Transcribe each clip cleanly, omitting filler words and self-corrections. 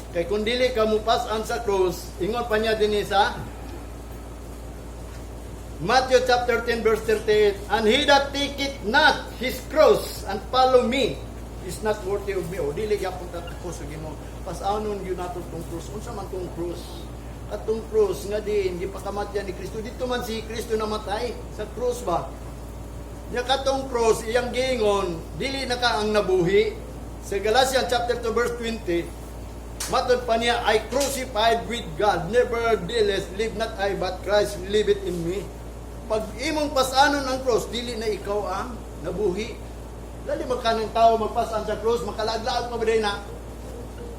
Kay kung dili ka mupas-an sa cross, ingon pa niya din sa Matthew chapter 10 verse 38, and he that taketh not his cross and follow me is not worthy of me. O dili gyapon ta ko sa Ginoo. Pas-anon gyud nato tong cross. Unsa man tong cross? At tong cross nga din gipakamatyan ni Kristo. Dito man si Kristo namatay sa cross ba? Nya katong cross iyang giingon dili na ka ang nabuhi. Sa Galatians chapter 2 verse 20, matod pa niya, I crucified with God, nevertheless live not I but Christ liveth in me. Pag imong pasanon ang cross, dili na ikaw ang nabuhi. Dali magkanang tao magpasan sa cross, makalaglaag pa ba na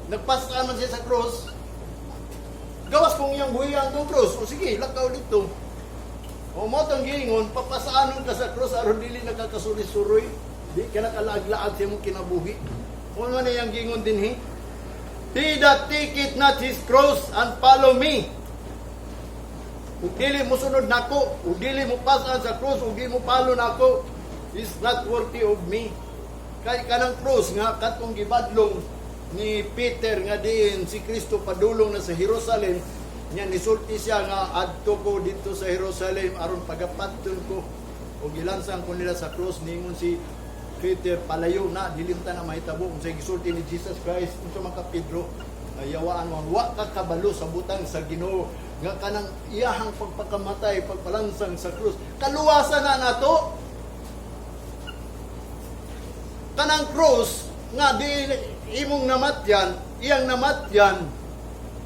nagpasan man siya sa cross, gawas kong iyang buhiyan itong cross, o sige, lakaw dito. O mo itong giingon, papasaanon ka sa cross, aron dili nakakasulis-suroy, di ka nakalaglaag siya mong kinabuhi. O ano na iyang giingon din, he that taketh not his cross and follow me, ug dili mo sunod nako, ug dili mo pasan sa cross, ug dili mo follow nako, is not worthy of me. Kay kanang cross nga katong gibadlong ni Peter nga diin si Kristo padulong na sa Jerusalem, nya nisulti siya nga adto ko dito sa Jerusalem aron pagapadton ko, ug gilansang ko nila sa cross. Ningon si Peter, palayo na, dilimta na mahitabo kung sa gisulti ni Jesus Christ. Unsa man ka Pedro, ayawaan mo, wa ka kabalo sa butang sa Ginoo nga kanang iyahang pagpakamatay, pagpalansang sa krus. Kaluwasan na nato. Kanang krus nga di imong namatyan, iyang namatyan,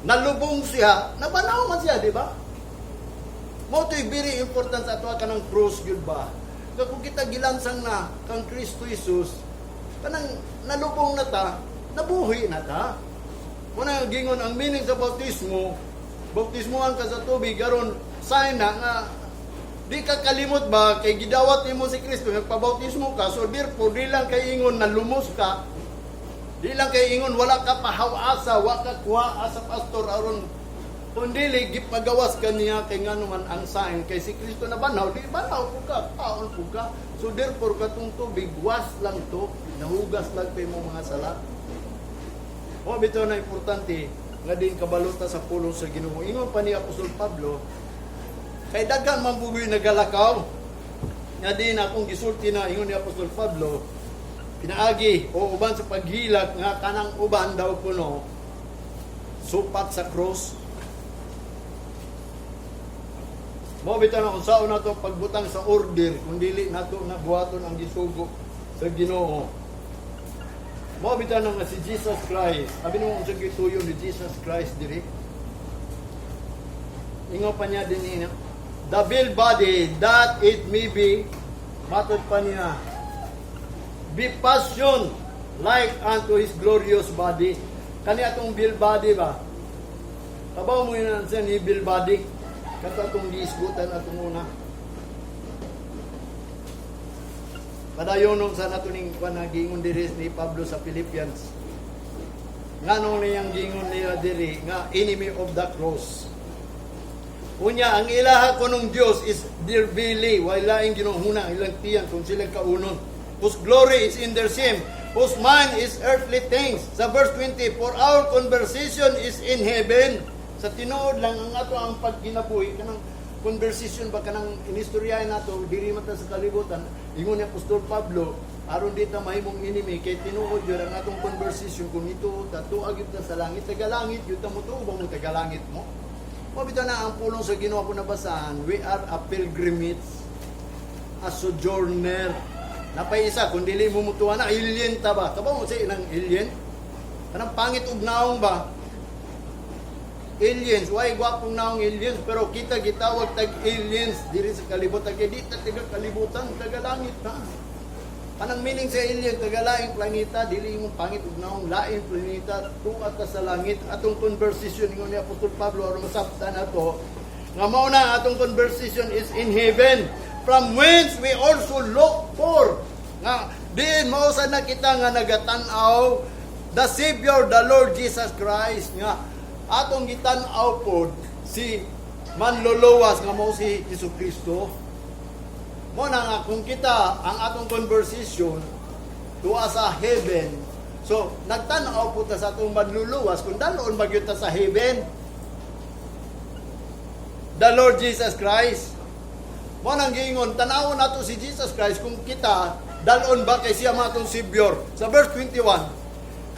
nalubong siya, nabanaw man siya, di ba? Mo to'y very important sa ato kanang krus, yun ba? Kung kita gilansang na kang Kristo Jesus, kanang nalubong na ta, nabuhi na ta. Muna gingon ang meaning sa bautismo, bautismoan ka sa tubig, aron sign na nga, di ka kalimot ba, kay gidawat mo si Kristo, nagpabautismo ka, so therefore, di lang kay ingon na lumos ka, di lang kay ingon, wala ka pahawasa, wala ka kuha sa pastor, aron, kundi gipagawas ka niya, kay nga naman ang sign, kay si Kristo na banaw, di banaw po ka, paon po ka, so therefore, katong tubig, was lang to, nahugas lang pa mo mga sala. O, bito na importante, nga din kabalota sa pulong sa Ginoo. Ingon pa ni Apostol Pablo, kay daghan man bugoy nagalakaw, nga din akong gisulti na, ingon ni Apostol Pablo, pinaagi o uban sa paghilak nga kanang uban daw kuno supat sa cross. Mo bitaw na kung saan nato pagbutang sa order kung dili nato na buhaton ang gisugo sa Ginoo. Mo bitaw na nga si Jesus Christ, abi mo sa gituyo ni Jesus Christ diri. Ingon pa niya din ina, the veiled body that it may be, matod pa niya, be fashioned like unto his glorious body. Kani atong veiled body ba? Tabaw mo yun sa ni veiled body. Kato atong giisgutan atong una. Padayon sa nato ning panagingon diri ni Pablo sa Philippians. Nganong niyang gingon niya diri nga enemy of the cross. Unya ang ilaha kunong Dios is their belly, wala ing ginuhuna ilang tiyan kung silang kaunon. Whose glory is in their shame, whose mind is earthly things. Sa verse 20, for our conversation is in heaven. Sa tinuod lang ang ato ang pagkinabuhi, kanang conversation ba kanang inistoryahin nato, diri man ta sa kalibutan. Ingon ni Apostol Pablo, aron dita mahimong enemy, kay tinuod yun ang atong conversation, kung ito, tatuag yun ta sa langit, taga-langit, yun ta mo to, ba mo taga-langit mo? Mabito na ang pulong sa Ginoo ko nabasahan, we are a pilgrimage, a sojourner. Napay isa, kung dili mo mutuwa na, alien ta ba? Taba mo siya inang alien? Kanang pangit ug naong ba? Aliens, why gwapong naong aliens, pero kita gitawag tag aliens diri sa kalibutan, kay di ta taga kalibutan, taga langit na. Kanang meaning sa alien, taga laing planeta, dili mo pangit ug naong laing planeta, tuat ka sa langit. Atong conversation ingon ni Apostol Pablo aron masabtan nato nga mao na atong conversation is in heaven, from whence we also look for. Nga din mao sa nakita nga nagatan-aw the Savior, the Lord Jesus Christ, nga atong gitan-aw pod si manluluwas nga mao si Jesucristo. Mo na nga kung kita ang atong conversation tuwa sa heaven, So, nagtanaw po ta sa atong manluluwas kung daloon ba gyud ta sa heaven. The Lord Jesus Christ. Mo nang giingon, tanawon nato si Jesus Christ kung kita dalon ba kay siya matong Savior. Sa verse 21,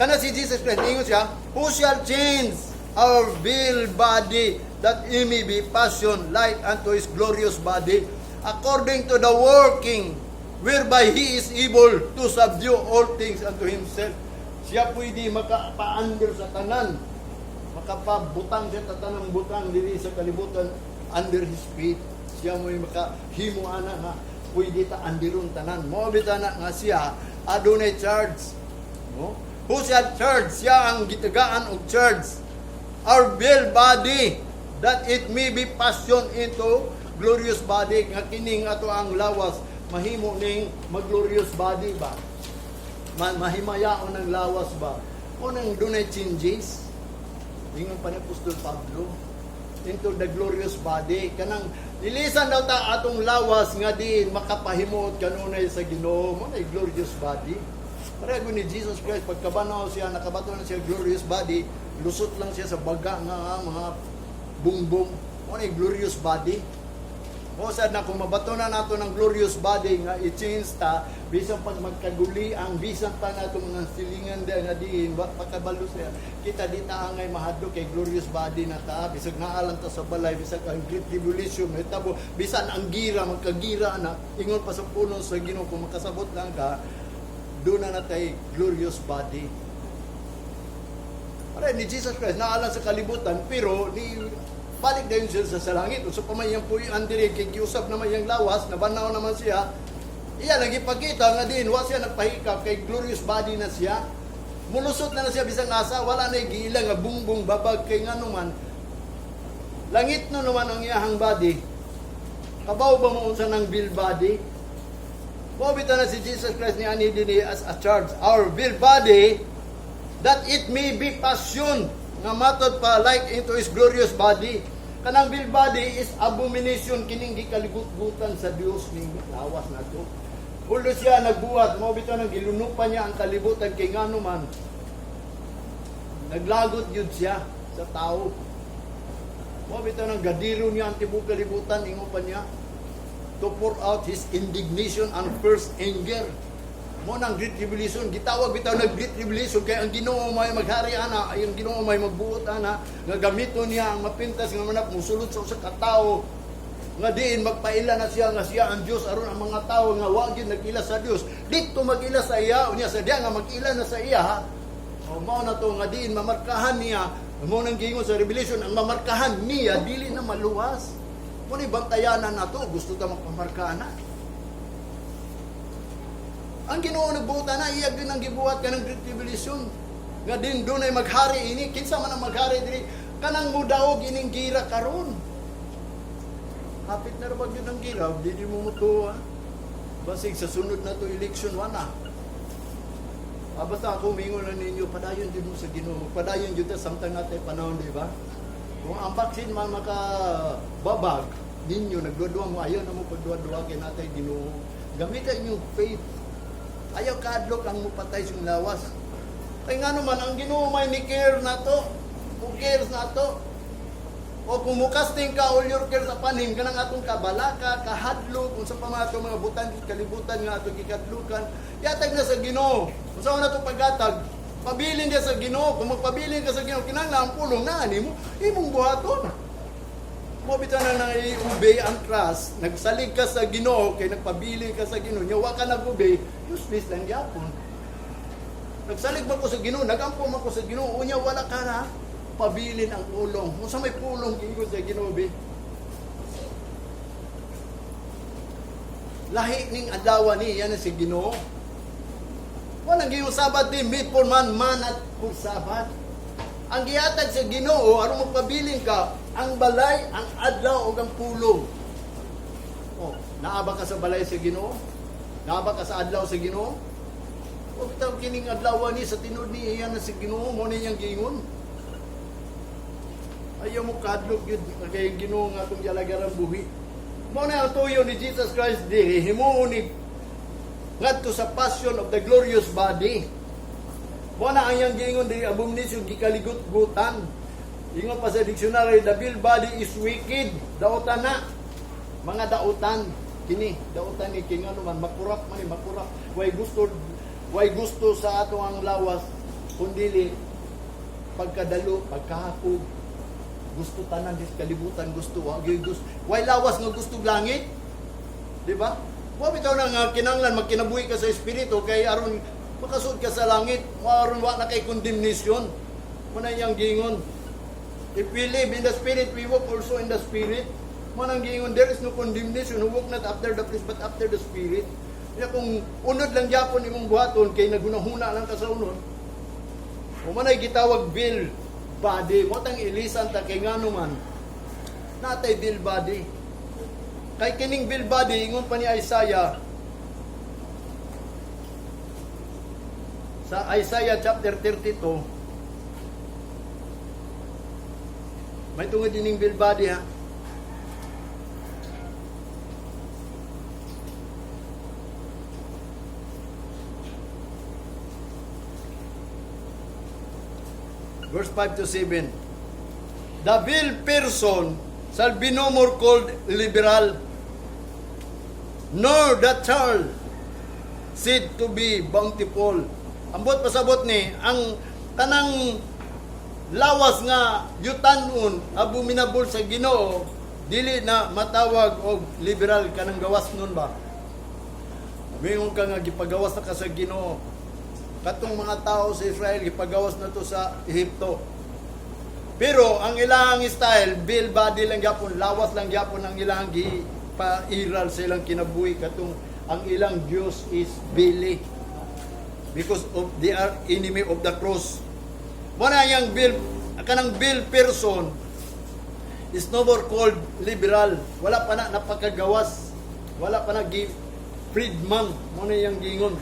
kana si Jesus Christ, ingon siya, who shall change our vile body, that he may be fashioned like unto his glorious body, according to the working whereby he is able to subdue all things unto himself. Siya pwede makapaandir sa tanan, makapabutang siya sa tanang butang diri sa kalibutan under his feet. Siya mo'y makahimo ana nga pwede ta andiron tanan. Mo bitaw na nga siya adunay charge. No? Who shall charge? Siya ang gitagaan og charge our vile body, that it may be fashioned into glorious body. Nga kining ato ang lawas mahimo ning mag-glorious body ba? Mahimayaon ng lawas ba? O nang dunay changes? Ingon pa ni Apostol Pablo, into the glorious body. Kanang lilisan daw ta atong lawas nga di makapahimot kanunay sa Ginoo mo na glorious body. Pareho ni Jesus Christ, pagkabanaw siya, nakabato na siya glorious body, lusot lang siya sa baga nga mga bungbong. O na glorious body. O sad na kung mabato na nato ng glorious body nga i-change ta, bisan pag magkaguli ang bisan pa nato mga silingan da nga diin, pagkabalo siya, kita di ta angay mahadlo kay glorious body na ta, bisag naalan ta sa balay, bisag ang great tribulation, may tabo, bisan ang gira, magkagira na, ingon pa sa puno sa Ginoo, kung makasabot lang ka, doon na natay glorious body. Aray, ni Jesus Christ, naalan sa kalibutan, pero ni balik dayon siya sa langit. So pamayang po yung andiri, kikiusap naman yung lawas, nabanaw naman siya. Iya, nagipagkita nga din, wa siya nagpahikap, kay glorious body na siya. Mulusot na siya, bisang asa, wala na giila nga bungbong babag, kay nga naman, langit no naman ang iyahang body. Kabaw ba mo unsa ng vil body? Mabita na si Jesus Christ ni ani din as a charge our vil body, that it may be fashioned nga matod pa like into his glorious body. Kanang vil body is abomination kining gikalibut-butan sa Dios ning lawas nato. Ulo siya nagbuhat, mabita nang gilunupan niya ang kalibutan kay ngano man naglagot yun siya sa tao. Mabita nang gadiro niya ang tibuok kalibutan, ingon pa niya to pour out his indignation and first anger. Mo nang great tribulation, gitawag bitaw nag great tribulation kay ang Ginoo may maghari ana, ang Ginoo may magbuot ana, nga gamiton niya ang mapintas nga manap musulod sa usa ka tawo nga diin magpaila na siya nga siya ang Dios aron ang mga tawo nga wa gyud nagila sa Dios dito magila sa iya unya sa diya nga magila na sa iya ha. O mao na to nga diin mamarkahan niya, mo nang giingon sa Revelation ang mamarkahan niya dili na maluwas. Mo ni bantayanan nato gusto ta magpamarkahan na. Ang Ginoo nagbuot na iya gyud ang gibuhat kanang great tribulation. Nga din dunay maghari ini, kinsa man ang maghari diri kanang mudaog ining gira karon. Hapit na ra ba gyud ang gira, dili mo mutuwa. Basig sa sunod na to election wala. Basta ako mingon na ninyo, padayon jud mo sa Ginoo. Padayon jud ta samtang natay panahon, di ba? Kung ang vaccine man makababag ninyo, nagduwa mo, ayaw na mo pagduwa-duwa kay natay Ginoo. Gamitan yung faith. Ayaw kadlok ang mupatay sa lawas. Kaya nga naman, ang Ginoo may ni-care na to. Who cares na to? O kung mukasting ka, all your care sa panim, kanang atong kabalaka, kahadlok, kung sa pamato mga butan, kalibutan nga atong kikadlukan, yatag na sa Ginoo. Kung saan na itong paggatag, pabilin dia sa Ginoo. Kung magpabilin ka sa Ginoo, kinanglan ang pulong na, mo, imong buhaton. Mabita na nang i-obey ang cross, nagsalig ka sa Ginoo, kay nagpabilin ka sa Ginoo, nyawa ka nag-obey, useless lang yapon. Nagsalig ba ko sa Ginoo, nagampo man ko sa Ginoo, unya wala ka na, pabilin ang pulong. Kung sa may pulong, kingo sa Ginoo, be. Lahi ning adlaw ni, yan si Ginoo. Walang giyong sabat din, meet for man at kung sabat. Ang gihatag sa Ginoo, aron magpabilin ka, ang balay, ang adlaw o ang pulong. Oh, naaba ka sa balay sa Ginoo? Naaba ka sa adlaw sa Ginoo? O bitaw kining adlaw ni sa tinud ni iyan na sa Ginoo mo niyang giingon. Ayaw mo kadlok yun kay Ginoo nga atong jalagaran buhi. Mo na ang tuyo ni Jesus Christ di himuon ni ngadto sa passion of the glorious body. Mo na ang yang giingon diri abomination gikaligut-gutan. Ingon pa sa dictionary, the bill body is wicked. Daotan na. Mga daotan kini, daotan ni king ano man makurap man, makurap. Way gusto sa atong ang lawas kundili pagkadalo, pagkahapog. Gusto tanan dis kalibutan, gusto gusto. Way lawas nga gusto langit. Di ba? Wa bitaw na nga kinanglan magkinabuhi ka sa espiritu kay aron makasud ka sa langit, aron wa na kay condemnation. Muna yang gingon. If we live in the spirit, we walk also in the spirit. Manang gingon, there is no condemnation who walk not after the flesh but after the spirit. Kaya kung unod lang gyapon imong buhaton kay nagunahuna lang ka sa unod. O manay gitawag bill body, mo tang ilisan ta kay ngano man. Natay bill body. Kay kining bill body ingon pa ni Isaiah sa Isaiah chapter 32. May tungod dining bill body ha. Verse 5 to 7. The vil person shall be no more called liberal, nor the child said to be bountiful. Ambot pasabot ni, ang kanang lawas nga yutan-on abominable sa Ginoo dili na matawag og liberal kanang gawas nun ba. Mayroon ka nga gipagawas na ka sa Ginoo. Katong mga tao sa Israel gipagawas na to sa Ehipto. Pero ang ilang style bill body lang gyapon, lawas lang gyapon ang ilang gipairal sa ilang kinabuhi katong ang ilang Dios is Bili because of they are enemy of the cross. Muna yung bill, kanang bill person is no more called liberal. Wala pa na napakagawas. Wala pa na freedman. Muna yung gingon.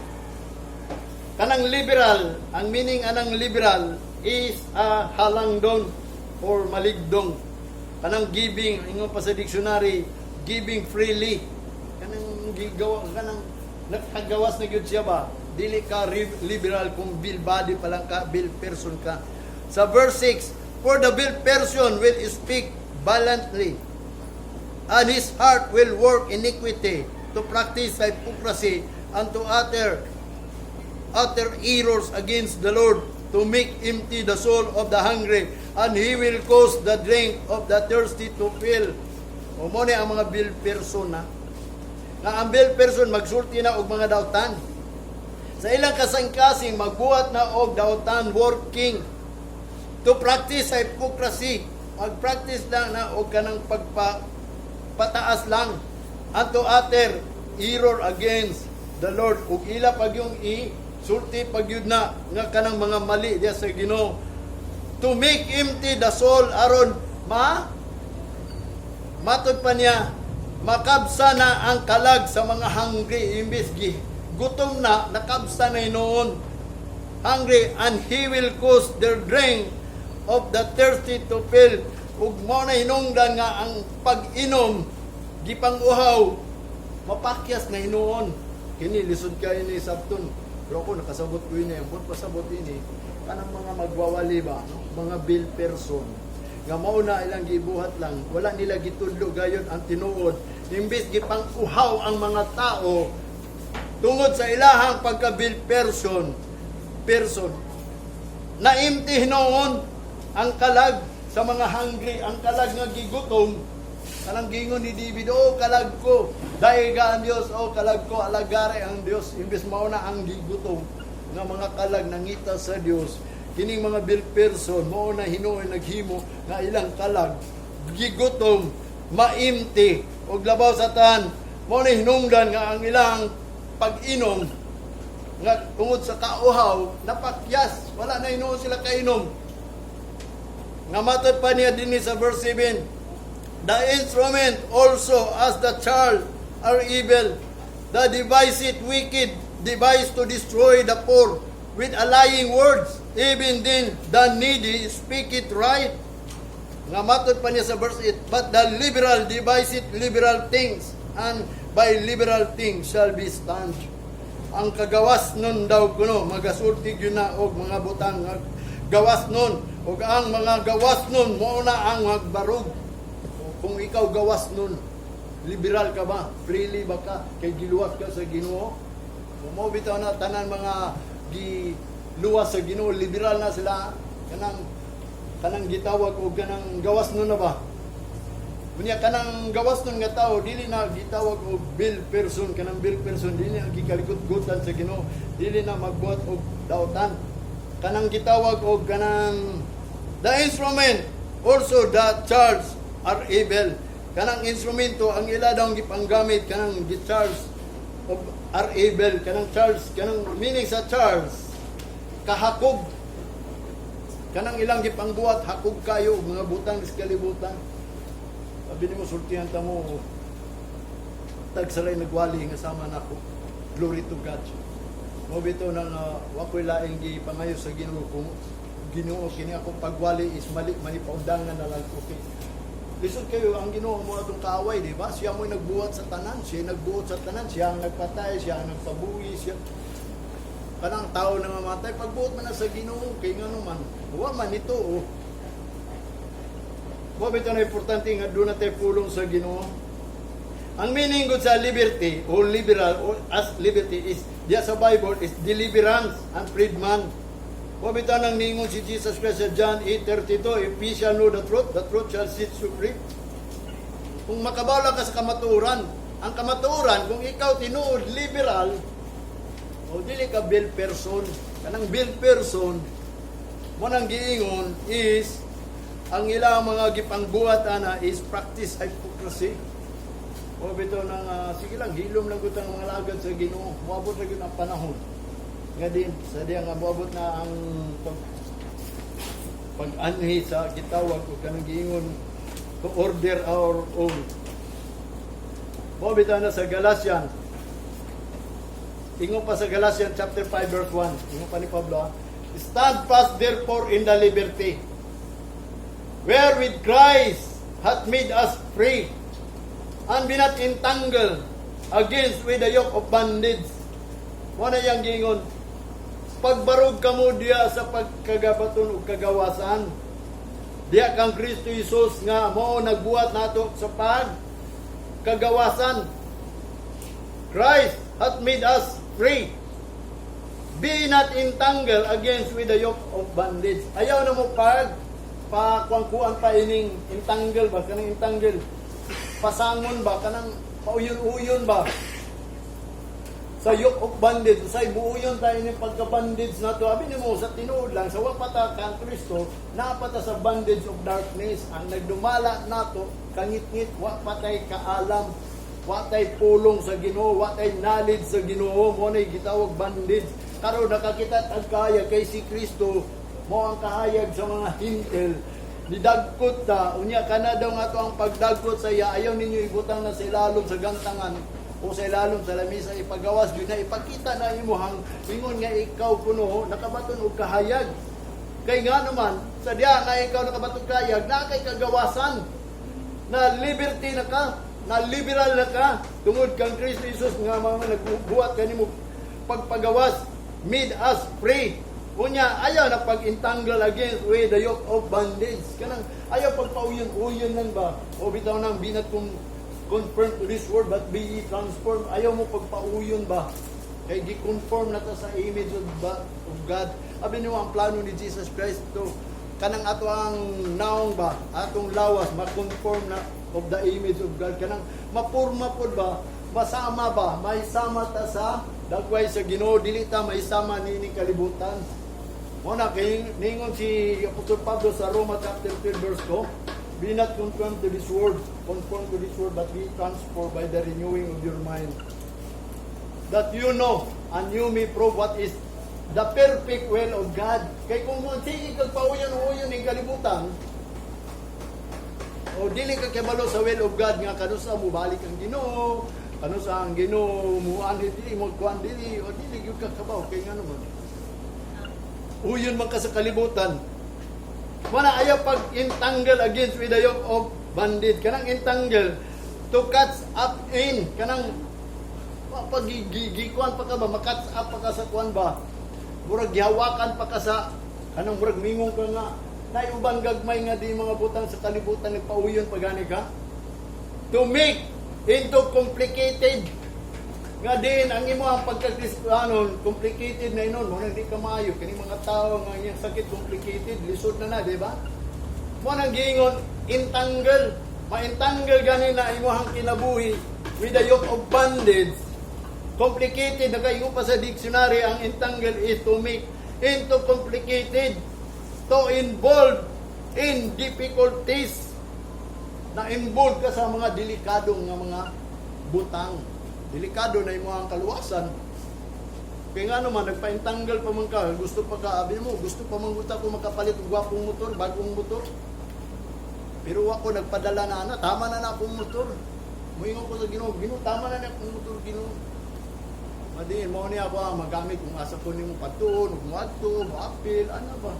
Kanang liberal, ang meaning anang liberal is halangdon or maligdong. Kanang giving, ingon pa sa dictionary, giving freely. Kanang gigawa, kanang nakagawas na gyud siya ba? Dili ka liberal kung bill body pa lang ka, bill person ka. Sa verse 6, for the bill person will speak violently, and his heart will work iniquity, to practice hypocrisy, and to utter errors against the Lord, to make empty the soul of the hungry, and he will cause the drink of the thirsty to fill. O mo ang mga bill person na. Nga ang bill person magsulti na og mga dautan. Sa ilang kasing-kasing magbuhat na og dautan working to practice hypocrisy. Mag-practice lang na og kanang pagpataas lang, and to utter error against the Lord. Ug ila pag yung sulti pag yun na nga kanang mga mali diya sa Ginoo. To make empty the soul aron matod pa niya makabsa na ang kalag sa mga hungry imbis gutom na nakabsa na noon hungry, and he will cause their drink of the thirsty to fill. Ug mo na hinungdan nga ang pag-inom gipang-uhaw mapakyas na hinuon. Kini lisod kayo ni sabton. Pero ako nakasabot ko yun ang pasabot ini kanang mga magwawali ba, mga bill person nga mauna ilang gibuhat lang, wala nila gitudlo gayon ang tinuod, imbis gipang-uhaw ang mga tao tungod sa ilahang pagka-bill person naimti noon ang kalag sa mga hungry, ang kalag nga gigutom. Kanang gingon ni David, kalag ko, dahil ka ang Diyos, kalag ko, alagare ang Diyos. Imbes mauna ang gigutom nga mga kalag nangita sa Diyos. Kining mga bill person, mauna hinuoy naghimo nga ilang kalag, gigutom, maimti, og labaw sa tan, mauna hinungdan nga ang ilang pag-inom, nga tungod sa kauhaw, napakyas, wala na hinuon sila kainom. Nga matod pa niya din sa verse 7, the instrument also as the child are evil, the device it wicked, device to destroy the poor with a lying words, even then the needy speak it right. Nga matod pa niya sa verse 8, but the liberal devise it liberal things, and by liberal things shall be stanch. ang kagawas nun daw kuno magasulti gyud na og mga butang gawas nun ug ang mga gawas nun mao na ang magbarog. Kung ikaw gawas nun, liberal ka ba? Freely ba ka? Kay giluwas ka sa Ginoo? Kung mo bitaw na tanan mga giluwas sa Ginoo, liberal na sila, kanang gitawag o kanang gawas nun na ba? Kunya kanang gawas nun nga tao, dili na gitawag o bill person, kanang bill person, dili na gikalikot-gutan sa Ginoo, dili na magbuhat og dautan. Kanang gitawag o kanang the instrument, also the charge are able. Kanang instrumento ang ila daw gipanggamit kanang charge of are able, kanang charge, kanang meaning sa charge kahakog. Kanang ilang gipangbuhat hakog kayo mga butang sa kalibutan. Sabi nimo sultihan ta mo tagsalay nagwali nga sama nako. Glory to God. Mo bitaw nang wa koy laing gipangayo sa Ginoo kung Ginoo kini akong pagwali is mali manipaudangan na lang okay. Lisod kayo ang Ginoo mo atong kaaway, di ba? Siya mo nagbuhat sa tanan, siya nagbuhat sa tanan, siya ang nagpatay, siya ang nagpabuhi, siya kanang tao na mamatay pagbuhat man na sa Ginoo kay ngano man. Wa man ito oh. Mo bitaw na importante nga do na tay pulong sa Ginoo. Ang meaning gud sa liberty o liberal or as liberty is diya sa Bible is deliverance and freedman. Mo bitaw nang ningon si Jesus Christ sa John 8:32, if ye shall know the truth shall set you free. Kung makabawla ka sa kamatuoran, ang kamatuoran kung ikaw tinuod liberal o dili ka bill person, kanang bill person mo nang giingon is ang ilang mga gipangbuhat ana is practice hypocrisy. O bitaw nang sige lang hilom lang gud ang mga lagad sa Ginoo. Moabot na gyud ang panahon. Nga din sa diya nga moabot na ang pag-anhi sa gitawag o kanang giingon to order our own. Mo bitaw na sa Galatians. Ingon pa sa Galatians chapter 5 verse 1. Ingon pa ni Pablo, stand fast therefore in the liberty wherewith Christ hath made us free, and be not entangled against with the yoke of bondage. Mo na yang gingon, pagbarog kamo diya sa pagkagabaton ug kagawasan. Diya kang Kristo Jesus nga mao nagbuhat nato sa kagawasan. Christ hath made us free. Be not entangled against with the yoke of bondage. Ayaw na mo pakuangkuan pa ining entangle ba kanang entangle pasangon ba kanang pauyon-uyon ba sa yoke of bondage say buuyon tayo ni pagka-bondage nato abi nimo sa tinuod lang sa wapata kang Kristo napata sa bondage of darkness ang nagdumala nato kangit-ngit wa patay kaalam wa tay pulong sa Ginoo wa tay knowledge sa Ginoo mo nay gitawag bondage karon nakakita ang kaya kay si Kristo mo ang kahayag sa mga hintel didagkot ta unya kana daw nga to ang pagdagkot sa iya ayaw ninyo ibutang na sa ilalom sa gantangan o sa ilalom sa lamisa ipagawas gyud na ipakita na imuhang ingon nga ikaw kuno nakabaton og kahayag kay nga naman sa diya nga ikaw nakabaton kahayag na kay kagawasan na liberty na ka na liberal na ka tungod kang Kristo Jesus nga mga nagbuhat kanimo pagpagawas made us free. Unya, ayaw na pag-entangle against with the yoke of bondage. Kanang, ayaw pagpauyon-uyon lang ba? O bitaw nang binat kung confirm to this word, but be ye transformed. Ayaw mo pagpauyon ba? Kaya gi-conform na ta sa image of God. Abi niyo ang plano ni Jesus Christ to. Kanang ato ang naong ba? Atong lawas, ma-conform na of the image of God. Kanang mapurma po ba? Masama ba? May sama ta sa dagway sa Ginoo. Dili ta may sama ni kalibutan. Muna, kay ningon si Apostol Pablo sa Roma chapter 12 verse 2, be not conformed to this world, conform to this world, but be transformed by the renewing of your mind. That you know, and you may prove what is the perfect will of God. Kay kung sige kag pauyon-uyon ng kalibutan, o dili ka kebalo sa will of God, nga kanusa mo balik ang Ginoo, kanusa ang Ginoo, muan dili, mo kuan dili, o dili gyud ka kabaw, kay nga naman. Uyon man ka sa kalibutan. Wala ayaw pag-entangle against with the yoke of bondage. Kanang entangle to catch up in. Kanang Pagigikuan pa ka ba, makats up pa ka sa kuan ba? Murag gihawakan pa ka sa kanang murag mingong ka nga. Nay ubang gagmay nga di mga butang sa kalibutan nagpauyon pagani ka. To make into complicated nga din ang imo ang pagkakristanon complicated na inon mo nang di ka maayo kini mga tao nga iyang sakit complicated lisod na di ba? Mo nang giingon entangle, ma-entangle gani na imo ang kinabuhi with the yoke of bondage. Complicated, nakaingon pa sa dictionary, ang entangle is to make into complicated, to involve in difficulties, na involved ka sa mga delikadong nga mga butang. Delikado na imo ang kaluwasan. Kaya nga naman, nagpa-entangle pa man ka, gusto pa ka, abi mo, gusto pa man ko makapalit ng gwapong motor, bagong motor. Pero ako nagpadala na, tama na akong motor. Muingon ko sa Ginoo, Ginoo, tama na akong motor, Ginoo. Madiin mo niya ba magamit kung asa ko nimo patuon, ug moadto, moapil, ano ba?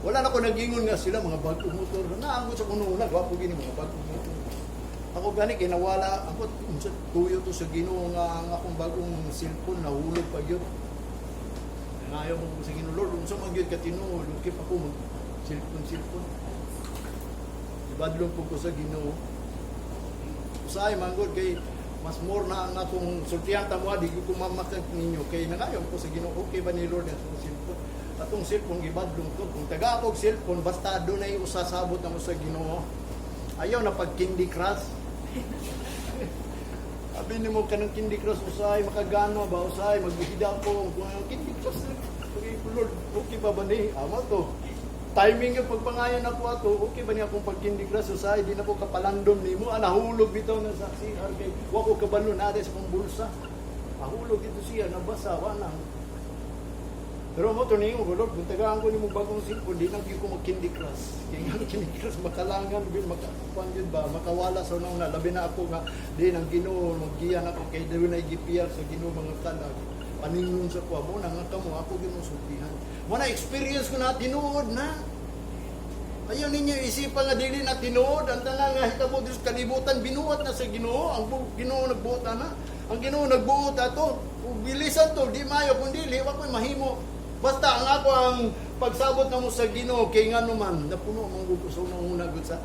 Wala na ko nagingon nga sila mga bagong motor. Naanggo sa kuno na gwapo gini mga bagong motor. Ako gani kinawala ako unsa tuyo to sa Ginoo nga ang akong bagong cellphone nahulog pa gyud. Ngayo mo sa Ginoo Lord, unsa man gyud ka tinuod, kip ako mag cellphone. Ibadlong ko sa Ginoo. Usay manggod kay mas more na ang akong sultihan tamo di ko mamakag ninyo kay nangayon ko sa Ginoo okay ba ni Lord atong cellphone atong cellphone gibadlong to kung taga og cellphone basta dunay usasabot na mo sa Ginoo ayaw na pag Candy Crush abi nimo kanang Candy Crush usay makagano ba usay maghihida ko kung Candy Crush okay Lord okay ba ni amo to timing yung pagpangayon ako ato, okay ba niya akong pag-Candy Crush usay, di na ko kapalandom nimo, nahulog bitaw na sa CR kay wa ko kabalo na sa kong bulsa. Nahulog dito siya, nabasa, wala. Pero mo to ninyo, Lord, kung tagaan ko nimo bagong cellphone, di na ko mag-Candy Crush. Kaya nga Candy Crush, makalangan, makakuan yun ba, makawala sa una, labi na ako nga, di nang Ginoo, magiyan ako, kay doon ay gipiyar sa Ginoo mga kalag. Paningon sa kuha mo, nangaka mo, ako ginusultihan. Wala experience ko na tinuod na. Ayaw ninyo isipan nga dili na tinuod. Ang tanan nga hitabo Diyos kalibutan, binuot na sa Ginoo. Ang Ginoo nagbuot na. Ang Ginoo nagbuot ato. Bilisan to, di mayo, kundi liwa ko'y mahimo. Basta ang ako ang pagsabot na mo sa Ginoo, kay nga naman, napuno ang gusto na una sa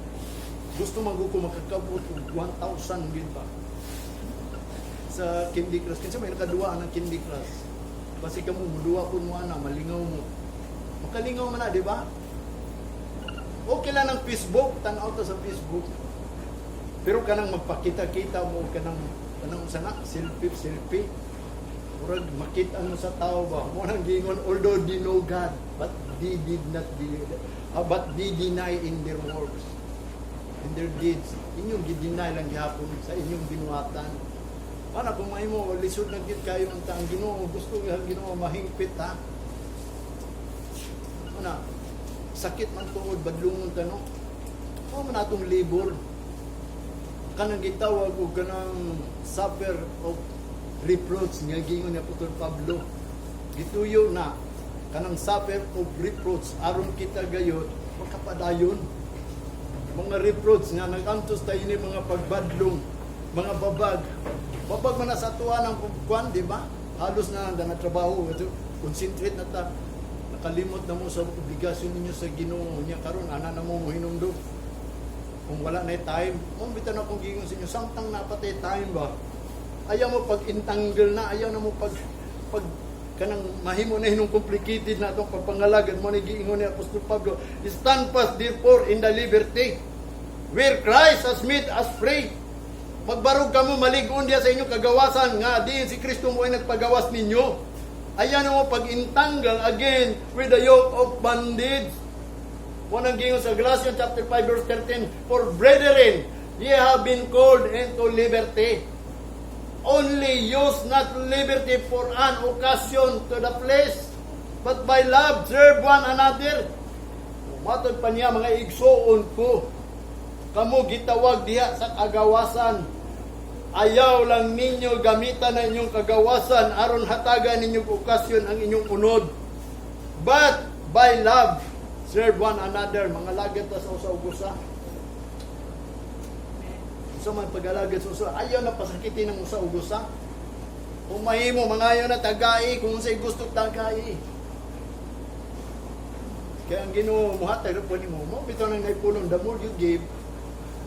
gusto man ko makakabot 1,000 gid ba sa Candy Crush. Kasi may nakaduwa ng Candy Crush. Kasi ka mo, muduwa po mo na, malingaw mo. Makalingaw mo na, di ba? Okay lang ng Facebook, tanaw to sa Facebook. Pero kanang magpakita-kita mo, kanang sana, selfie. Murag makita mo sa tao ba? Murag gingon, although they know God, but they did not but they deny in their works, in their deeds. Inyong gideny lang gihapon sa inyong binuhatan. Ana kung may mo lisod na gid kayo ang Ginoo, gusto ang Ginoo mahingpit ha. Ana sakit man tuod badlungon ta no. O man atong labor. Kanang gitawag og kanang suffer of reproach nga gingon ni Apostol Pablo. Gituyo na kanang suffer of reproach aron kita gayud makapadayon. Mga reproach nga nagantos tayo ni mga pagbadlong, mga babag man na sa tuwa ng kuwan, di ba? Halos na na trabaho. Concentrate na ta. Nakalimot na mo sa obligasyon ninyo sa Ginoo niya karon ana na mo hinumdum. Kung wala na time, kung bitaw na kung gingon sa inyo, samtang napatay time ba? Ayaw mo pag-entangle na, ayaw na mo pag kanang mahimo na hinong complicated na itong pagpangalagan mo na giingon ni Apostol Pablo. Stand fast therefore in the liberty where Christ has made us free. Magbarog ka mo, maligon diya sa inyong kagawasan nga diin si Kristo mo ay nagpagawas ninyo. Ayan mo pag-intanggal again with the yoke of bondage. Wanang gingon sa Galatians chapter 5 verse 13, for brethren, ye have been called into liberty. Only use not liberty for an occasion to the flesh, but by love serve one another. Matod pa niya mga igsoon ko, kamo gitawag diha sa kagawasan. Ayaw lang ninyo gamitan ang inyong kagawasan aron hatagan ninyong okasyon ang inyong unod. But by love, serve one another. Mga lagad ta sa usa-usa. Sa man pag-alagad sa usa, ayaw na pasakitin ng usa-usa. Kung mahimo, mangayo na tagai, kung sa'y gusto tagai. Kaya ang Ginoo muhatag po ni mo, bitaw nang naipulong, the more you give,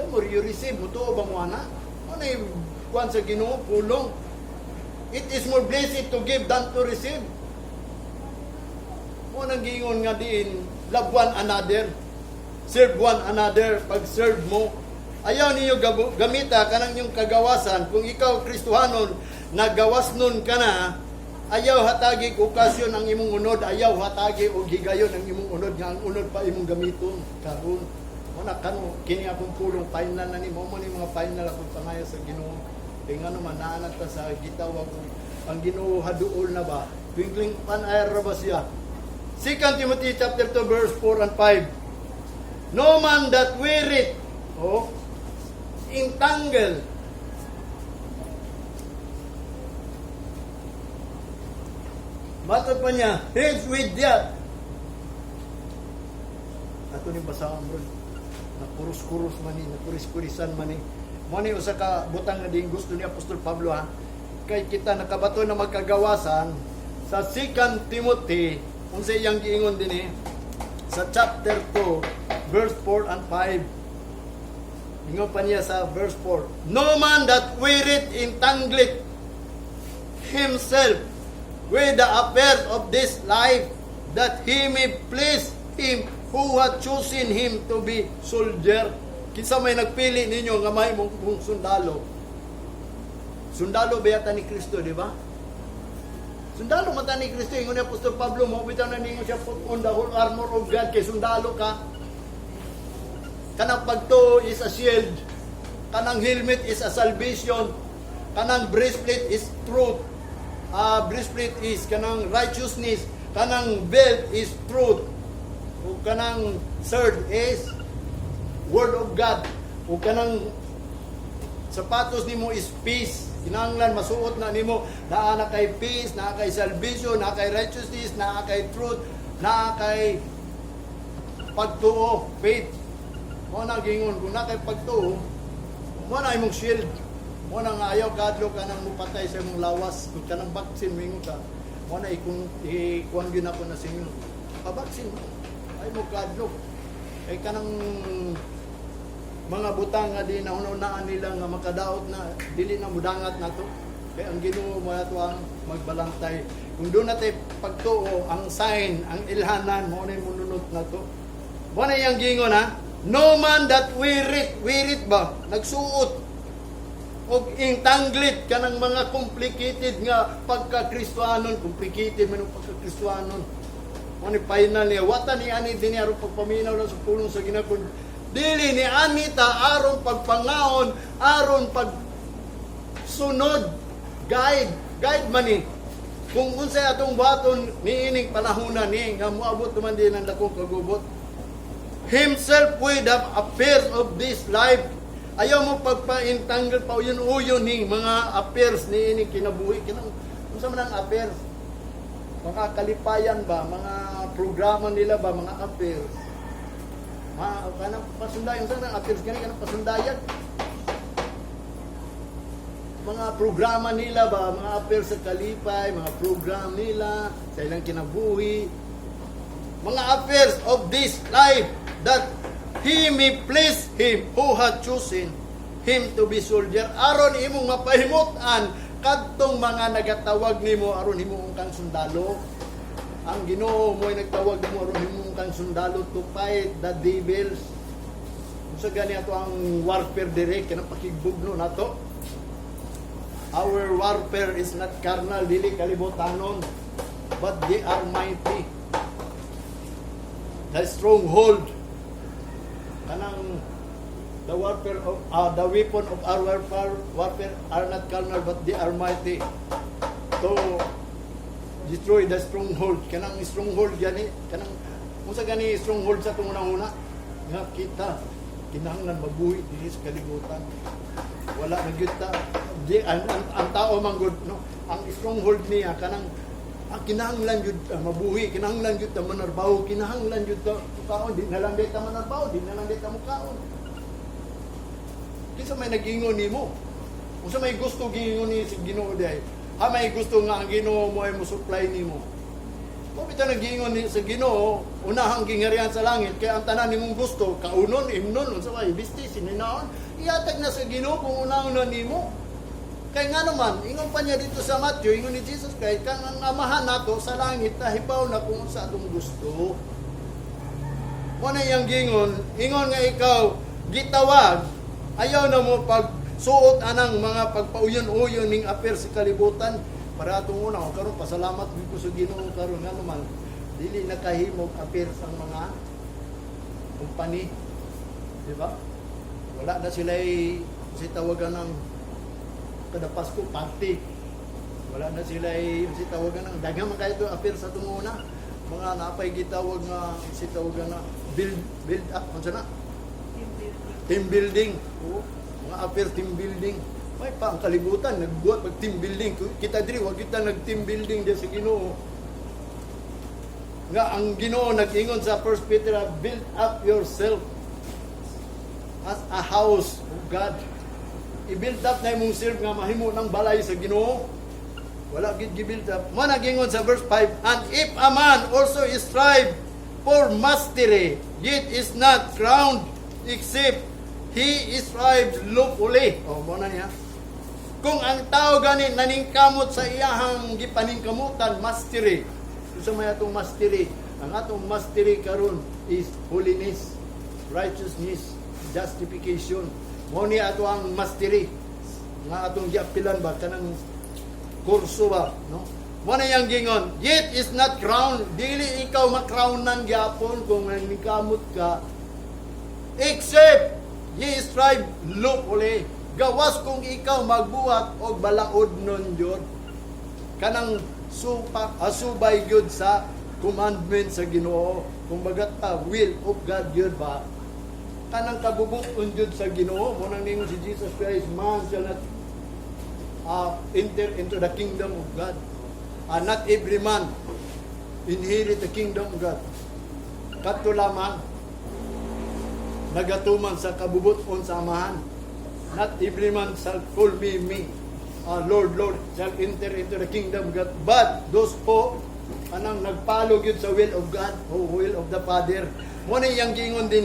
the more you receive. Mutuo ba mo ana? Ano yung kuwan sa Ginoo, pulong? It is more blessed to give than to receive. Mo nang gingon nga diin, love one another, serve one another. Pag serve mo, ayaw niyo gamita kanang yung kagawasan. Kung ikaw Kristohanon, nagawas nun ka na, ayaw hatagi okasyon ang imong unod, ayaw hatagi o gigayon ang imong unod, nga ang unod pa imong gamiton karon. Wala kano kini akong pulong final na nimo mo ni mga final akong pangaya sa Ginoo. Kay ngano man naanad ta sa gitawag ang Ginoo haduol na ba? Twinkling pan-air ra ba siya? 2 Timothy chapter 2 verse 4 and 5. No man that weareth, entangle. Matod pa niya, heads with that. Ato ni basahon bro. Nakurus-kurus man ni, nakuris-kurisan man ni. Mo ni usa ka butang nga din gusto ni Apostol Pablo ha. Kay kita nakabato na magkagawasan sa 2 Timothy, unsa iyang giingon din sa chapter 2, verse 4 and 5. Ingon pa niya sa verse 4. No man that weareth entangleth himself with the affairs of this life, that he may please him who hath chosen him to be soldier. Kinsa may nagpili ninyo nga may mong sundalo? Sundalo ba yata ni Kristo, di ba? Sundalo mata ni Kristo. Ingon ni Apostol Pablo, mabitaw na ninyo siya, put on the whole armor of God, kay sundalo ka. Kanang pagto is a shield. Kanang helmet is a salvation. Kanang breastplate is truth. Breastplate is kanang righteousness. Kanang belt is truth. O kanang sword is word of God. O kanang sapatos nimo is peace. Kinahanglan masuot na nimo naa na kay peace, naa kay salvation, naa kay righteousness, naa kay truth, naa kay pagtuo, faith. Mo na gingon kung naa kay pagtuo, mo na imong shield. Mo na nga ayaw kadlo ka nang mupatay sa imong lawas, kung kanang vaccine mingon ka. Mo na ikuan gyud ako na sa inyo. Pa-vaccine mo. Ay mo kadlo. Ay kanang mga butang nga di naunaan nila nga makadaot na dili na mudangat na to. Kaya ang Ginoo mo ato ang magbalantay. Kung doon natin pagtuo, ang sign, ang ilhanan, mo na mununot na to. Mo na yung gingon ha, no man that weareth ba, nagsuot, o intanglit ka ng mga complicated nga pagka-Kristohanon, complicated man ang pagka-Kristohanon. Mo ni final niya, wata ni ani din aron pagpaminaw lang sa pulong sa Ginoo. Dili ni Anita aron pagpangaon, aron pag sunod, guide man ni. Kung unsay atong buhaton niining panahona ni nga moabot man din ang dakong kagubot. Himself with the affairs of this life. Ayaw mo pagpa-entangle pa uyon ni mga affairs ni ining kinabuhi. Unsa man ang affairs? Mga kalipayan ba, mga programa nila ba, mga affairs. Kanang pasundayan, kanang affairs kanang pasundayan. Mga programa nila ba, mga affairs sa kalipay, mga program nila sa ilang kinabuhi, mga affairs of this life, that he may please him who hath chosen him to be soldier. Aron imong mapahimutan kadtong mga nagatawag nimo aron himong kang sundalo. Ang Ginoo mo'y nagtawag mo aron himong kang sundalo to fight the devils. Sa gani ato ang warfare direct kanang pakigbugno nato. Our warfare is not carnal, dili kalibotanon, but they are mighty. The stronghold, kanang the warfare of the weapon of our warfare are not carnal, but they are mighty. To destroy the stronghold. Kanang stronghold gani, kanang musa gani stronghold sa itong una-una nga kita kinahanglan mabuhi dinhi sa kalibutan. Wala na gyud ta ang tao man gud no, ang stronghold niya kanang kinahanglan gyud mabuhi, kinahanglan gyud ta manarbaho, kinahanglan gyud ta kaon, di na lang deta manarbaho, di na lang deta mukaon. Kinsa may nagingon nimo? Unsa may gusto gingon ni si Ginoo day? may gusto nga ang Ginoo mo ay mo-supply nimo. Kung ito nag-iingon sa Ginoo, unahang gingarihan sa langit, kaya ang tanan nimong gusto, kaunon, imnon, unsa may bisti, sininaon, iatag na sa Ginoo kung unahon nimo. Kaya nga naman, ingon pa niya dito sa Matthew, ingon ni Jesus Christ, kang ang amahan nato sa langit, nahibaw na kung sa atong gusto. Muna yung gingon, ingon nga ikaw, gitawag, ayaw na mo pagsuot anang mga pagpauyon-uyon ning apir sa kalibutan, para atong una, karon pasalamat dito sa Ginoo karon nga naman, dili nakahimog apir sa mga kumpani. Di ba? Wala na sila si tawagan ng kada Pasko party. Wala na sila si tawagan ng daghang man kayo apir sa tunguna. Mga napay gitawag nga si tawagan na build up unsa na? Team building. Oo. Mga apir team building. May pa ang kalibutan nagbuhat pag team building. Kita diri wag kita nag team building di sa Ginoo. Nga ang Ginoo nag-ingon sa 1 Peter, build up yourself as a house of God. I-build up na imong self nga mahimo ng balay sa Ginoo. Wala gid gi-build up. Mo nag-ingon sa verse 5, and if a man also strive for mastery, yet is not crowned except he strives lawfully. O, mo na niya. Kung ang tao gani naningkamot sa iyahang gipaningkamutan, mastery. Sa may atong mastery, ang atong mastery karon is holiness, righteousness, justification. Mo ni ato ang mastery nga atong giapilan ba kanang kurso ba, no? Mo na yang gingon, yet is not crowned, dili ikaw makrownan gyapon kung naningkamot ka, except ye strive lawfully. Gawas kung ikaw magbuhat og balaod nun yun. Kanang asubay gyud sa commandment sa Ginoo. Kung bagat will of God yun ba? Kanang kabubuton yun sa Ginoo. Munang ningon si Jesus Christ, man shall not enter into the kingdom of God. Not every man inherit the kingdom of God. Kadto lamang nagatuman sa kabubuton sa amahan. Not every man shall call me, Lord, Lord, shall enter into the kingdom of God. But those po, anang nagpalo yun sa will of God, o will of the Father. Muna yung gingon din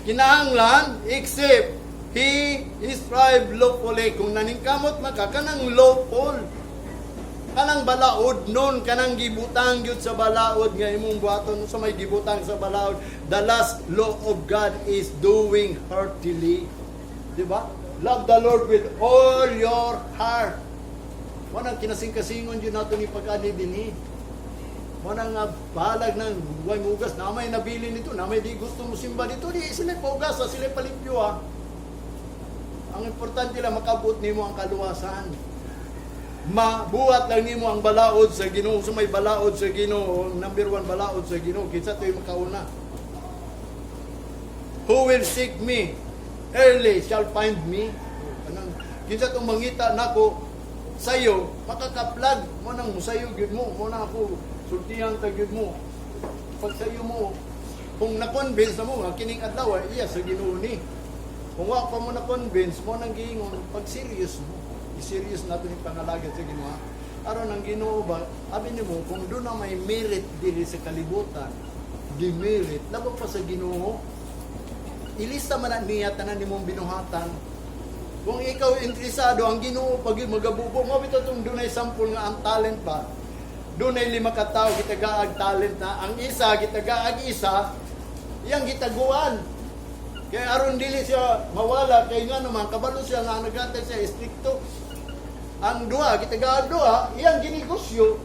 kinahanglan, except he strive lawfully. Kung naningkamot maka, kanang lawful, kanang balaod nun, kanang gibutang yun sa balaod, nga imong buhaton sa may gibutang sa balaod. The last law of God is doing heartily. Diba? Love the Lord with all your heart. Wanang kinasing-kasingon yun nato ni pag-ani din Wanang bahalag ng huwag ugas na may nabili nito, na may di gusto mo simba dito, di sila paugas, sila palimpyo Ang importante lang makabot nimo ang kaluwasan. Mabuhat lang nimo ang balaod sa Ginoo. So may balaod sa Ginoo, number 1 balaod sa Ginoo, kinsa to'y makauna. Who will seek me early shall find me. Kanang kinsa tong mangita nako sayo, makakaplag mo nang musayo gyud mo, mo na ako sultihan ta gyud mo. Pag sayo mo, kung na-convince na mo nga kining adlaw iya sa Ginoo ni. Kung wa pa mo na-convince mo nang giingon, pag serious mo, i-serious nato ni pangalagad sa Ginoo. Aron ang Ginoo ba, abi nimo kung do na may merit diri sa kalibutan, demerit labo pa sa Ginoo. Ilista man niya tanan nimong binuhatan. Kung ikaw interesado ang Ginoo pag magabubo mo bitaw tong dunay sample nga ang talent pa. Dunay 5 ka tawo gitagaag talent na ang isa gitagaag isa iyang gitaguan. Kaya aron dili siya mawala kay nga naman kabalo siya nga nagatay siya istrikto. Ang duha gitagaag duha iyang ginegosyo.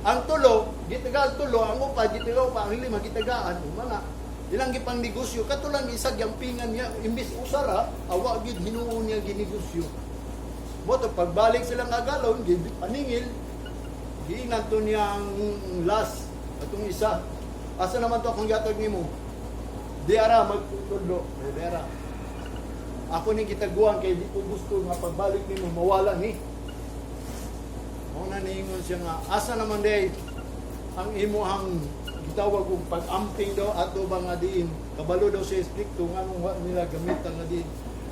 Ang tulo gitagaag tulo, ang upat gitagaag pa, ang 5 gitagaan mga ilang gipang negosyo, katulang isag yung pingan niya, imbis usara, awa gid hinuon niya ginegosyo. Boto, pagbalik silang agalon, paningil, giingan to niyang last, atong isa. Asa naman to akong gatag nimo? Diara, magtutulo. Diara. Ako ni kitaguan, kay di ko gusto nga pagbalik nimo, mawala ni. Muna niingon siya nga, asa naman day, ang imuhang gitawag og pag-amping daw ato ba nga diin kabalo daw sa stricto nga nung nila gamitan nga diin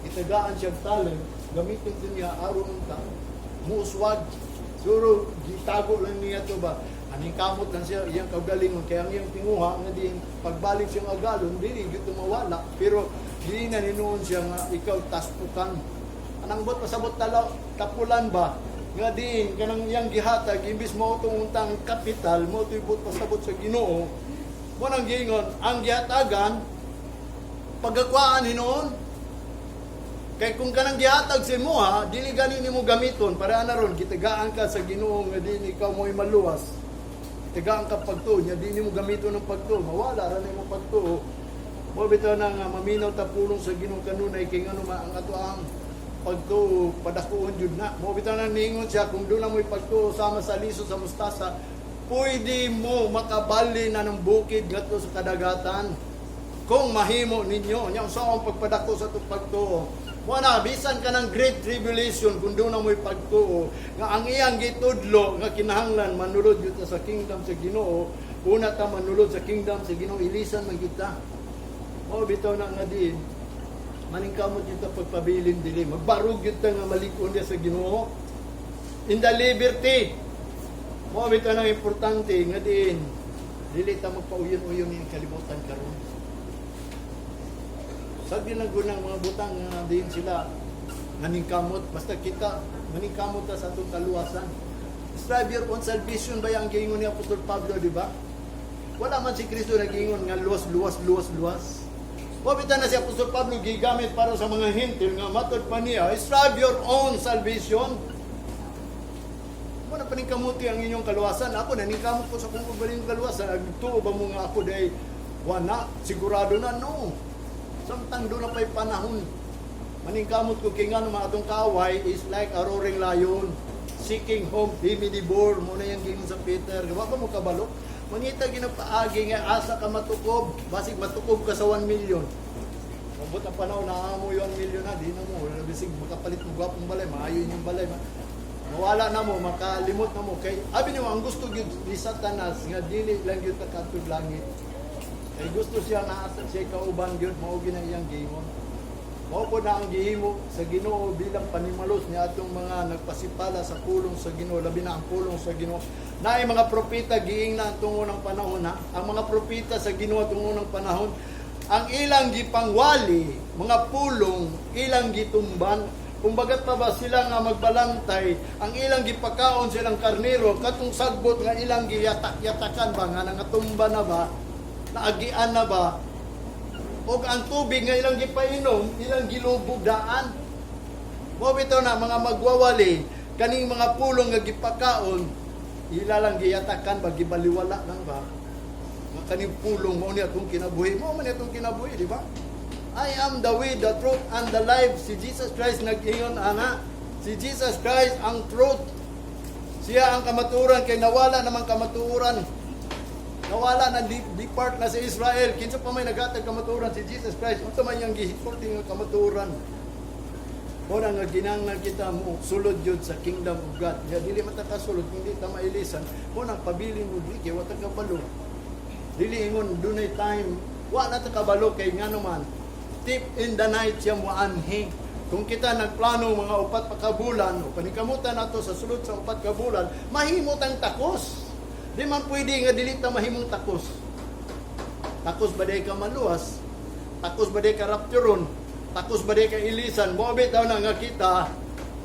itagaan siya talent gamitin din niya aron ta muuswag Suro gitago lang niya to ba. Aning kamot lang siya, iyang kaugalingon, kaya ang iyang tinguha, nga din, pagbalik siyang agalon, dili, gito mawala. Pero, di na ninuon siya nga, ikaw taspukan. Anang bot, pasabot tapulan ba? Nga din, kanang iyang gihatag, imbis mo itong untang kapital, mo ito ibot pasabot sa Ginoo, mo nang gingon, ang gihatagan, pagakwaan hinoon, kay kung kanang gihatag si mo ha, dili ganin mo gamiton, para na ron, kitagaan ka sa Ginoo, nga din, ikaw mo'y maluwas. Tigaan ka pagtuo, niya di mo gamito ng pagtuo, mawala rin mo pagtuo. Mo bitaw na nga maminaw ta pulong sa Ginoo kanunay kay ngano ang ato ang pagtuo padakuon jud na. Mo bitaw na ningon siya kung doon na mo'y pagtuo sama sa liso sa mustasa, pwede mo makabali na ng bukid ngadto sa kadagatan. Kung mahimo ninyo, nya usa ang pagpadako sa itong pagtuo. Wala, bisan ka ng great tribulation kung doon na mo'y pagtuo, nga ang iyang gitudlo, nga kinahanglan, manulod yun sa kingdom sa Ginoo, una ta manulod sa kingdom sa Ginoo, ilisan man kita. O, bitaw na nga din, maningkamot yun ta pagpabilin dili, magbarog yun ta nga malikon niya sa Ginoo. In the liberty, o, bitaw na importante, nga din, dili ta magpauyon-uyon yung kalibutan karon. Sa ginagunang mga butang nga din sila maningkamot, basta kita maningkamot sa atong kaluwasan. Strive your own salvation ba yung giingon ni Apostol Pablo, di ba? Wala man si Kristo nagingon nga luwas. Wabita na si Apostol Pablo gigamit para sa mga hintil nga matod pa niya, strive your own salvation. Mo na paningkamuti ang inyong kaluwasan. Ako naningkamot ko sa kung ubaling kaluwasan, agtuo ba mo nga ako day wana, sigurado na no. Samtang doon na pa'y panahon. Maningkamot ko kay nga mga atong kaway is like a roaring lion seeking home, himidibor. Muna yung gingon sa Peter. Gawa ba mo kabalo? Mangita ginapaagi nga asa ka matukob. Basig matukob ka sa 1 million. Mabot ang panahon na mo yung 1 million na. Di na mo. Bisig makapalit mo gwapong balay. Maayo yung balay. Mawala na mo. Makalimot na mo. Kay, abi niyo, ang gusto yun ni Satanas nga dili lang yun kakatod langit. Ay gusto siya na siya kauban yun, maugi na iyang gingon. Mao po na ang gihimo sa Ginoo bilang panimalos niya atong mga nagpasipala sa pulong sa Ginoo, labi na ang pulong sa Ginoo. Naay mga propeta giing na tungo ng panahon na, ang mga propeta sa Ginoo tungo ng panahon, ang ilang gipangwali, mga pulong, ilang gitumban, kumbagat pa ba sila nga magbalantay, ang ilang gipakaon silang karnero, katong sagbot nga ilang giyatak-yatakan ba, nga nangatumba na ba, naagian na ba, o ang tubig nga ilang gipainom, ilang gilubog daan. Mo bitaw na mga magwawali, kaning mga pulong nga gipakaon, ilalang giyatakan ba, gibaliwala lang ba? Kaning pulong mo niya itong kinabuhi, mo man itong kinabuhi, di ba? I am the way, the truth, and the life. Si Jesus Christ nag-ingon, ana, si Jesus Christ ang truth. Siya ang kamaturan, kay nawala namang kamaturan. Nawala na depart na sa Israel. Kinsa pa may nagatag kamaturan si Jesus Christ. Unsa man yang gihiporting nga kamaturan. Ora nga ginanglan kita mo sulod jud sa kingdom of God. Ya dili matakasulod kung di ta mailisan. Mo nang pabilin mo di kay wa ta kabalo. Dili ingon dunay time wa na ta kabalo kay ngano man. Tip in the night siya mo anhi. Kung kita nagplano mga 4 pa ka bulan o panikamutan nato sa sulod sa 4 ka bulan, mahimot ang takos. Di man pwede nga dili ta mahimong takos. Takos ba day ka maluwas? Takos ba day ka rapturon? Takos ba day ka ilisan? Mo bitaw na nga kita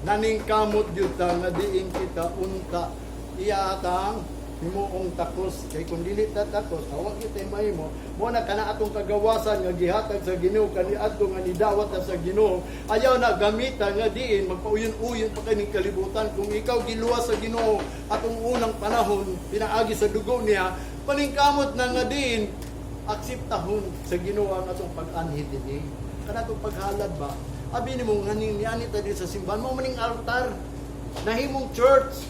naningkamot jud ta nga diin kita unta iya atang himuong takos. Kay kung dili ta takos, awag kita mahimo. Mo na kana atong kagawasan nga gihatag sa Ginoo kaniadto nga nidawat ta sa Ginoo. Ayaw na gamita nga diin magpauyon-uyon pa kaning kalibutan. Kung ikaw giluwas sa Ginoo atong unang panahon pinaagi sa dugo niya, paningkamot na nga diin akseptahon sa Ginoo ang atong pag-anhi dinhi. Kana atong paghalad ba? Abi nimo nganing niani ta sa simbahan mo maning altar nahimong church.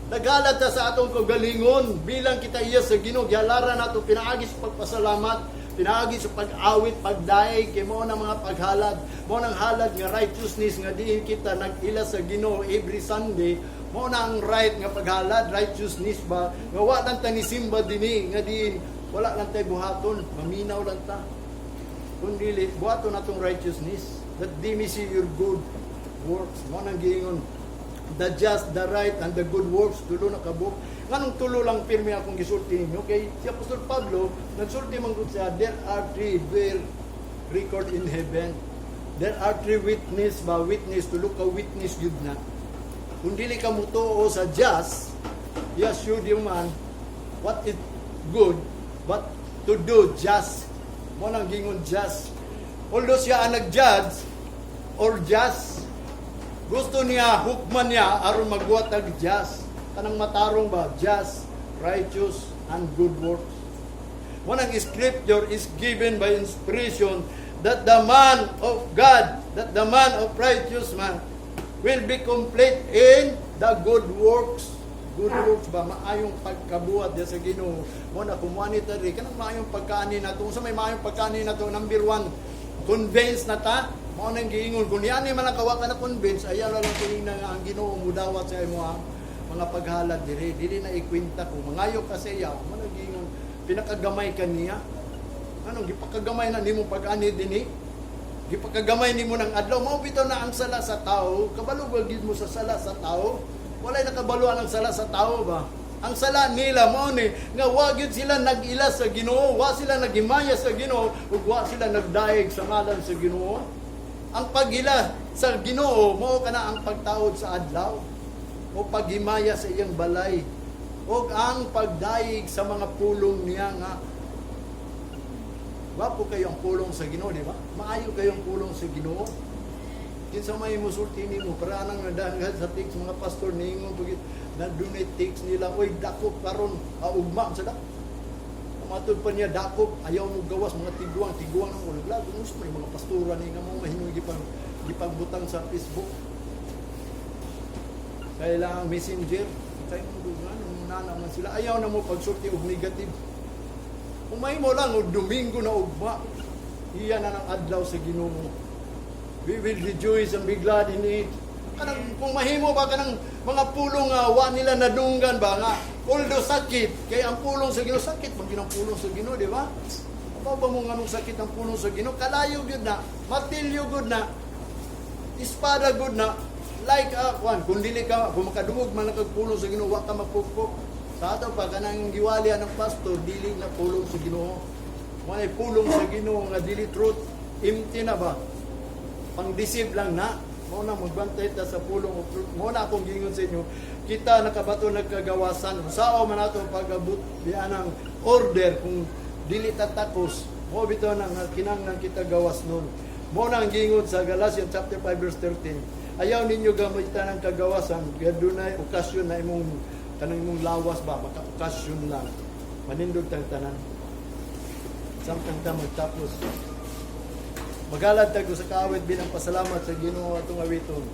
Naghalad ta sa atong kagalingon bilang kita iya sa Ginoo, gihalaran nato pinaagi sa pagpasalamat, pinaagi sa pag-awit, pagdaig kay mao na mga paghalad, mao nang halad nga righteousness nga diin kita nag-ila sa Ginoo every Sunday, mao na ang right nga paghalad, righteousness ba, nga wa lang ta ni simba dinhi nga diin wala lang tay buhaton, maminaw lang ta. Kundi buhaton natong righteousness that they may see your good works. Mao nang giingon the just, the right, and the good works, tulo na kabuk. Nganong tulo lang pirmi akong gisulti ninyo? Kay si Apostol Pablo, nagsulti man gud siya, there are three bear record in heaven. There are three witness, tulo ka witness yun na. Kung dili ka mutuo sa just, yes, should you man, what is good, but to do just. Mo nang gingon just. Although siya ang nag-judge, or just, gusto niya, hukman niya, aron magwatag just. Kanang matarong ba? Just, righteous, and good works. One ang scripture is given by inspiration that the man of God, that the man of righteous man, will be complete in the good works. Good works ba? Maayong pagkabuhat diya sa Ginoo. Mo na kumonitary, kanang maayong pagkaani na to. Sa may maayong pagkaani na to, number one, convince na ta. Mo nang giingon kung yan man ang kawa ka na convince, ayaw lang tingin na ang Ginoo mudawat sa imo mga paghalad dili na ikwenta ko mangayo kasi yaw mo nang giingon pinakagamay kaniya. Anong gipakagamay na nimo pag-ani dinhi? Gipakagamay nimo ng adlaw mao bitaw na ang sala sa tao, kabalo ba gid mo sa sala sa tao? Walay nakabaluan ang sala sa tao ba? Ang sala nila mao ni nga wa gyud sila nag-ila sa Ginoo, wa sila naghimaya sa Ginoo, ug wa sila nagdaig sa ngalan sa Ginoo. Ang pagila sa Ginoo mao kana ang pagtaod sa adlaw o paghimaya sa iyang balay o ang pagdaig sa mga pulong niya nga. Wapo kayo ang pulong sa Ginoo, di ba? Maayo kayong pulong sa Ginoo. Kinsa may musulti nimo para nang nadanghan sa tiks mga pastor ningon pagit na donate tiks nila oy dakop karon ugma sa dak. Matod pa niya dakop ayaw mo gawas mga tiguang ang ulaglag gusto may mga pastora ni nga mo mahinog gipagbutang sa Facebook. Kailangan messenger kay mo dugan nana man sila ayaw na mo pagsulti og negative. Umay mo lang og Domingo na ugma. Iyan na ng adlaw sa Ginoo. We will rejoice and be glad in it. Kanang kung mahimo ba kanang mga pulong wa nila nadunggan ba nga although sakit kay ang pulong sa Ginoo sakit man ginang pulong sa Ginoo, di ba? Apa ba mo nganong sakit ang pulong sa Ginoo? Kalayo gyud na, matilyo gyud na, espada gyud na. Like kung dili ka kung makadungog man kag pulong sa Ginoo wa ka mapugpog. Sa ato pa kanang giwalian ng pastor dili na pulong sa Ginoo. May pulong sa Ginoo nga dili truth, empty na ba? Pang-deceive lang na. Mo na magbantay ta sa pulong o truth. Mo na akong gingon sa inyo, kita nakabato nagkagawasan. Sao man ato pag-abot diyan ang order kung dili tatakos. Mo bitaw nang kinahanglan kita gawas nun. Mo na ang gingon sa Galatians chapter 5 verse 13. Ayaw ninyo gamitan ng kagawasan, gadunay okasyon na imong kanang imong lawas ba, baka okasyon lang. Manindog tang tanan. Samtang ta magtapos. Magalad tayo sa kaawit bilang pasalamat sa Ginoo atong awiton.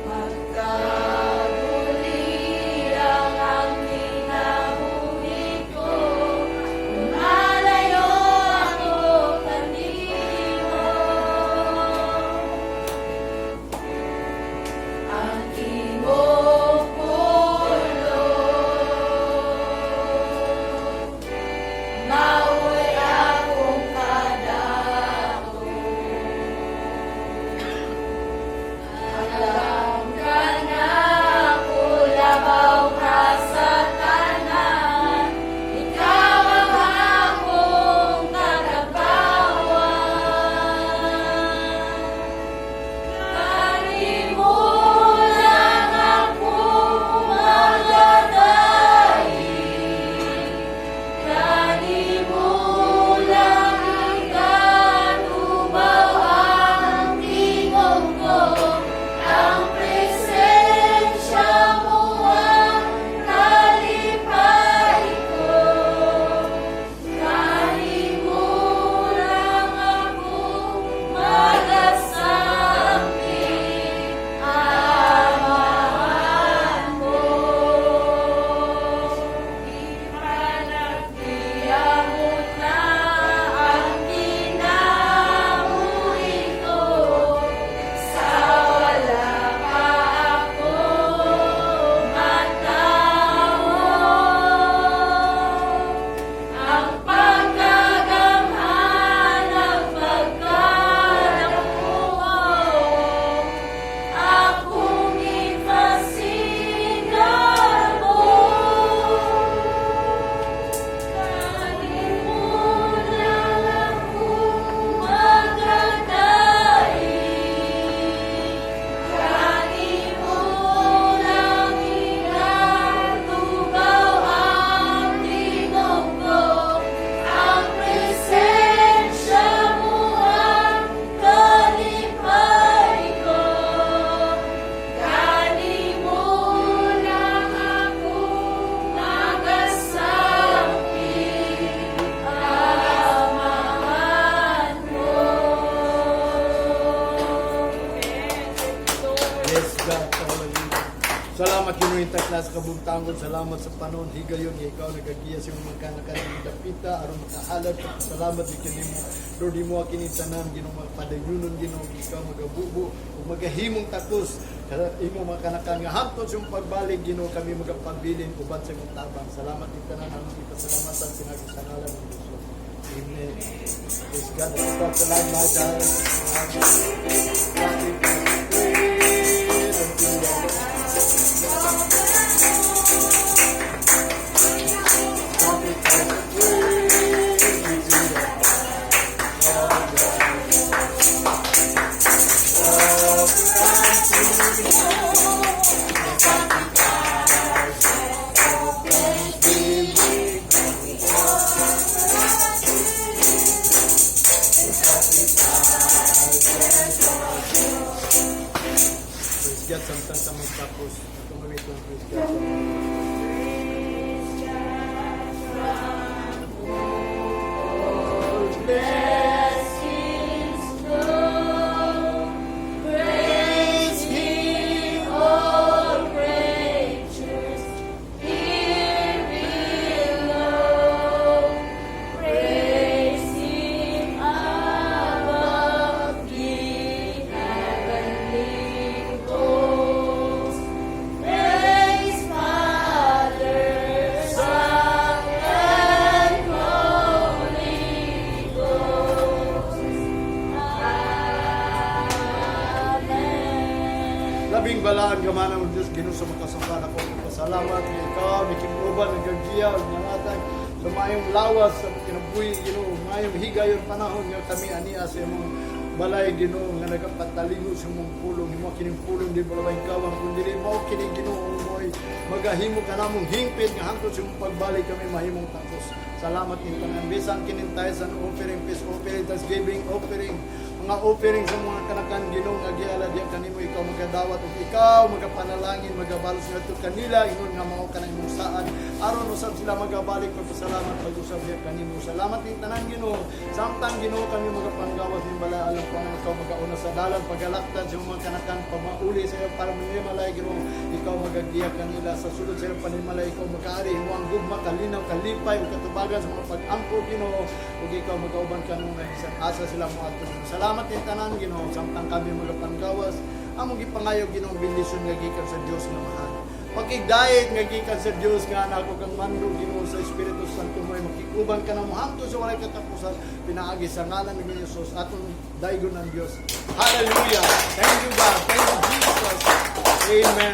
Magkaguliran ang kinabuhi ko. na sa kabuntangon, salamat sa panon, higayon, ikaw nagagiya sa mga kanakanin dapita, aron makahalad, salamat di kanimo, Lord, di mo kinitanan, ginong magpadayunon, ginong ikaw magabubo, o magahimong takos, imo mga kanakan nga hantod yung pagbalik, ginong kami magapabilin, uban sa imong tabang, salamat di tanan, ang kita salamatan, sinagisangalan ng Diyos. Amen. Praise God. Stop the light, my God. Praise God, samtang sa magtapos. Tumamit lang, praise God. Blessings flow, praise Him, all creatures here below. Praise Him above the heavenly hosts. Praise Father, Son, and Holy Ghost. Amen. Labing balaan ka man ang Diyos, Ginoo sa makasangkan ako. Pasalamat kay ikaw, nikinuban, nagagiya, nangatag, sa mayong lawas, sa kinabuhi, Ginoo, mayong higayon panahon nga kami aniya sa imong balay, Ginoo, nga nagapatalingo sa imong pulong, imo kining pulong di balabay kawang, kundi di mo kining Ginoo mo'y magahimo ka namong hingpit nga hangtod sa imong pagbalik kami mahimong tapos. Salamat ning tanan bisan kinintay sa offering, peace offering, thanksgiving offering, mga offering sa mga kanakan Ginoo nga giala diya kanimo ikaw magadawat ug ikaw magapanalangin magabalos ngadto kanila ingon nga mao kanang imong saan aron usab sila magabalik pagpasalamat pag-usab diya kanimo. Salamat ning tanan Ginoo samtang Ginoo kami magapanggawas ning bala alam pa nga ikaw magauna sa dalan pagalaktan sa mga kanakan pamauli sa iyo para manimalay Ginoo ikaw magagiya kanila sa sulod sa iyo panimalay ikaw makaari imo ang gugma kalinaw kalipay ug katubagan sa mga pag-angko Ginoo ug ikaw magauban kanung isang asa sila mo adto. Salamat ning tanan Ginoo samtang kami magapanggawas among gipangayo Ginoo bendisyon nga gikan sa Dios nga mahal. Pagigdayeg nga gikan sa Dios nga nako kang mandog Ginoo sa Espiritu Santo mo makikuban ka na mo hangtod sa walay katapusan pinaagi sa ngalan ni Jesus aton daygon ang Dios. Hallelujah. Thank you God. Thank you Jesus. Amen.